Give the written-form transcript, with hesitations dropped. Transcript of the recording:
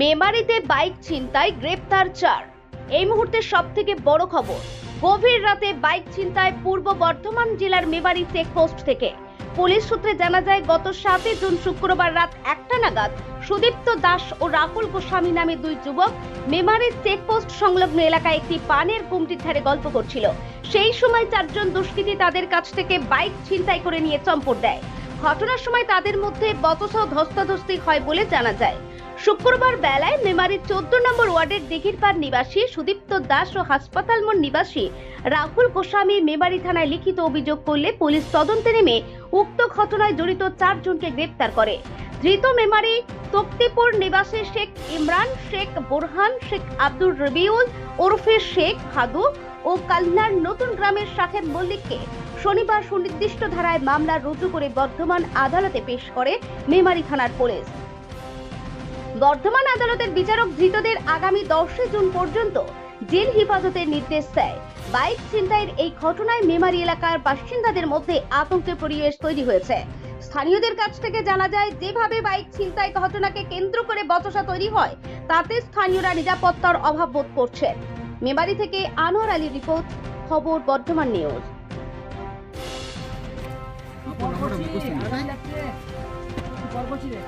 মেমারিতে bike ছিনতাই, গ্রেপ্তার ৪। এই মুহূর্তে সবথেকে বড় খবর, গভীর রাতে বাইক ছিনতাই পূর্ব বর্ধমান জেলার মেমারি চেকপোস্ট থেকে। পুলিশ সূত্রে জানা যায়, গত ৭ জুন শুক্রবার রাত ১টা নাগাদ সুদীপ্ত দাস ও রাহুল গোস্বামী নামে দুই যুবক মেমারি চেকপোস্ট সংলগ্ন এলাকায় একটি পানের গুমটির ধারে গল্প করছিল। সেই সময় ৪ জন দুষ্কৃতী তাদের কাছ থেকে বাইক ছিনতাই করে নিয়ে চম্পট দেয়। ঘটনার সময় তাদের মধ্যে বচসা ধস্তাধস্তি হয় বলে জানা যায়। শুক্রবার বেলায় মেমারির ১৪ নম্বর ওয়ার্ডের দিঘিরপাড় নিবাসী সুদীপ্ত দাস ও হাসপাতাল মোড় নিবাসী রাহুল গোস্বামী মেমারি থানায় লিখিত অভিযোগ করলে পুলিশ তদন্তে নেমে উক্ত ঘটনায় জড়িত ৪ জনকে গ্রেপ্তার করে। ধৃত মেমারি তক্তিপুর নিবাসী শেখ ইমরান, শেখ বোরহান, শেখ আব্দুর রবিউল ওরফে শেখ হাদু ও কালনার নতুন গ্রামের শাহেদ মল্লিককে শনিবার সুনির্দিষ্ট ধারায় মামলা রুজু করে বর্ধমান আদালতে পেশ করে মেমারি থানার পুলিশ। বর্ধমান আদালতের বিচারক ধৃতদের আগামী ১০ জুন পর্যন্ত জেল হেফাজতের নির্দেশ দেয়। বাইক ছিনতাইয়ের এই ঘটনায় মেমারি এলাকার বাসিন্দাদের মধ্যে আতঙ্কের পরিবেশ তৈরি হয়েছে। স্থানীয়দের কাছ থেকে জানা যায়, যেভাবে বাইক ছিনতাই ঘটনাকে কেন্দ্র করে বচসা তৈরি হয়, তাতে স্থানীয়রা নিরাপত্তার অভাব বোধ করছেন। মেমারি থেকে আনোয়ার আলী রিপোর্ট, খবর বর্ধমান নিউজ। বরবছি রে